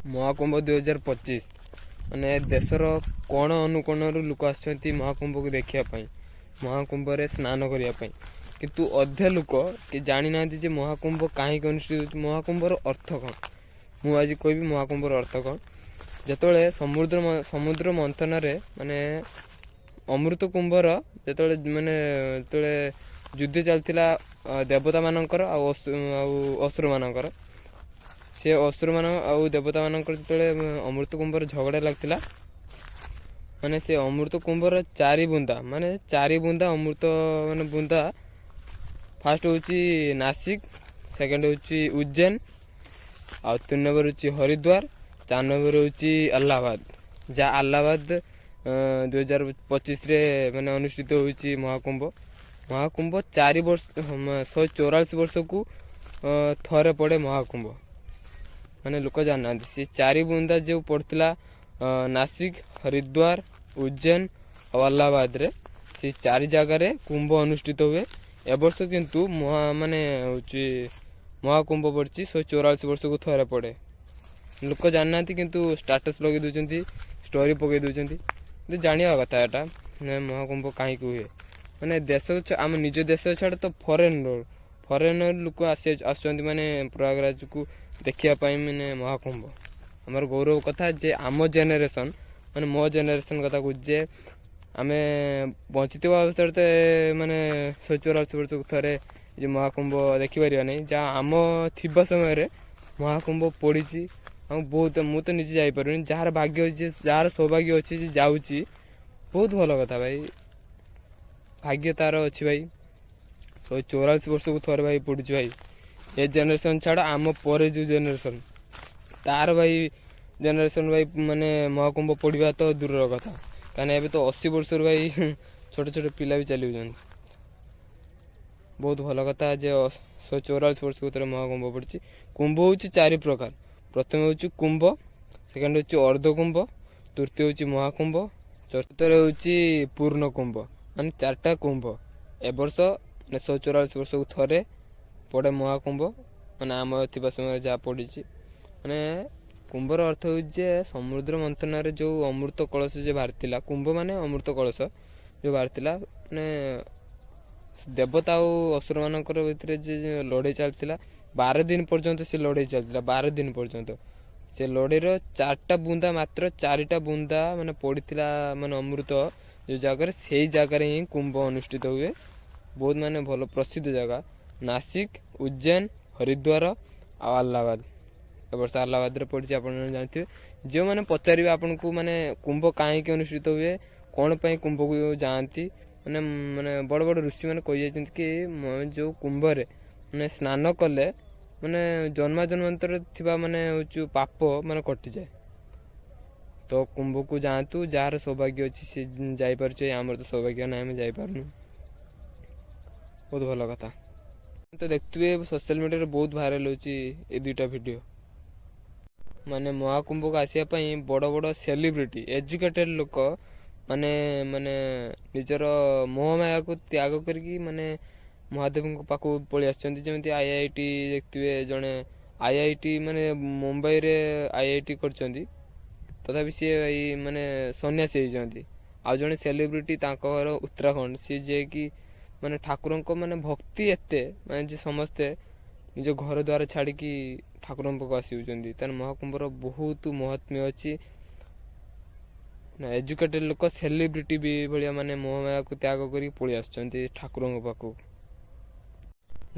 महाकुंभ 2025 माने देशर कोण अनुकोणरू लोक आसछन्ती महाकुंभ को देखिया पई महाकुंभ रे स्नान करिया पई किंतु अधे लोक कि जानि नांती जे महाकुंभ काहे अनुष्ठित होछि महाकुंभ रो अर्थ कोन मु आज कहबी महाकुंभ रो अर्थ कोन जेतोळे समुद्र मंथन रे माने अमृत कुंभ रो जेतोळे माने जेतोळे युद्ध चलतिला देवता मानकर आ असुर मानकर से असुर मान आउ देवता मानकर जेतोळे अमृत कुंभर झगड़ा लगतिला माने से अमृत कुंभर चारि बुंदा अमृत माने बुंदा फास्ट होची नासिक सेकंड होची उज्जैन आ 3 नंबर होची हरिद्वार 4 नंबर होची अलाहाबाद जा अलाहाबाद 2025 रे माने अनुष्ठित होची महाकुंभ 4 वर्ष 144 वर्ष को थरे पड़े महाकुंभ माने लोक जानना से चारि बुंदा जो पड़ता नासिक हरिद्वार उज्जैन और अलाहाबाद रे से 4 जगह रे कुंभ अनुष्ठित हुए ए वर्ष किंतु माने होची महाकुंभ पड़ची 144 वर्ष को थरे पड़े लोक जानना किंतु स्टेटस लगे दउचंती स्टोरी पके दउचंती तो जानिया कथा एटा महाकुंभ काहे को हुए माने देश आम निज देश छाड़ तो फॉरेन लोक आसुचंती माने प्रयागराज को देखिया पाई माने महाकुंभ हमर गौरव कथा जे आम जेनेरेशन माने मो जेनेरेशन कथा को जे आमे बंचितवा अवस्था ते माने 144 वर्ष को थरे जे महाकुंभ देखि परिया नै जा आम थिबा समय रे महाकुंभ पड़ीची हम बहुत मु तो निजे जाई परनी जार भाग्य जे जार सौभाग्य अछि जे जाउची बहुत भलो कथा भाई भाग्य तार अछि भाई 144 वर्ष को थरे भाई पड़ुची भाई ए जनरेशन छाड़ आम पर जो जनरेशन तार भाई जनरेशन भाई माने महाकुंभ पड़ा तो दूर कथा कहीं एबे तो 80 वर्ष भाई छोटे छोटे पिला भी चली बहुत भल कथा जे 144 वर्ष को महाकुंभ पड़ी कुंभ हूँ 4 प्रकार प्रथम हूँ कुंभ सेकेंड हूँ अर्धकुंभ तृतीय हूँ महाकुंभ चतुर्थ हूँ पूर्ण कुंभ मान 4टा कुंभ ए वर्ष 144 वर्ष को थरे पड़े महाकुंभ माने आम थिबा समय जहाँ पड़ी माने कुंभर अर्थ हूँ समुद्र मंथन रे जो अमृत कलश जो बाहरी कुंभ माने अमृत कलश जो बाहरी माने देवता और असुर मानकर भितर लड़ाई चलता 12 दिन पर्यंत से लड़ाई चलता 12 दिन पर्यंत से लड़ाईर 4टा बुंदा मात्र 4टा बुंदा माने पड़ता माने अमृत जो जगह से जगह ही कुंभ अनुष्ठित हुए बहुत माने भल प्रसिद्ध जगह नासिक उज्जैन हरिद्वार और अलाहाबाद ए वर्ष अलाहाबाद रे पड़ी आप जानते जो मैंने पचारे आपन को माने कुंभ कहीं अनुष्ठित हुए कौन पाई कुंभ को जाती माने माने बड़ बड़ ऋषि मैंने कही जाती कि जो कुंभ रे माने स्नान कले माने जन्मा जन्मांतर थिबा माने होचु पाप माने कटि जाए तो कुंभ को जातु जार सौभाग्य अच्छी से जाई परछे हमर तो सौभाग्य ना हम जाई पारनु बहुत भल कथा तो देखते सोशल मीडिया रे बहुत वायरल होची ए दुईटा वीडियो माने महाकुंभ को आसिया पई बड़ बड़ सेलिब्रिटी एजुकेटेड लोक माने माने निजर मोहमाया को त्याग करके माने महादेव पाक पलि आछंती जेमती आईआईटी देखते जने आईआईटी माने मुंबई रे आईआईटी करछंती तथापि सी माने सन्यासी होइछंती आ जने सेलिब्रिटी तांको घर उत्तराखंड सी जे कि माने ठाकुर को माने भक्ति एते माने जे समस्ते निज घर द्वार छाड़ी की ठाकुर पाक आसुचंती तार महाकुंभर बहुत महत्म्य अच्छी एजुकेटेड लोक सेलिब्रिटी भी भाया माने मोहमाया को त्याग करी पलि आसुचंती ठाकुर पाक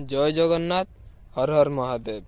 जय जगन्नाथ हर हर महादेव।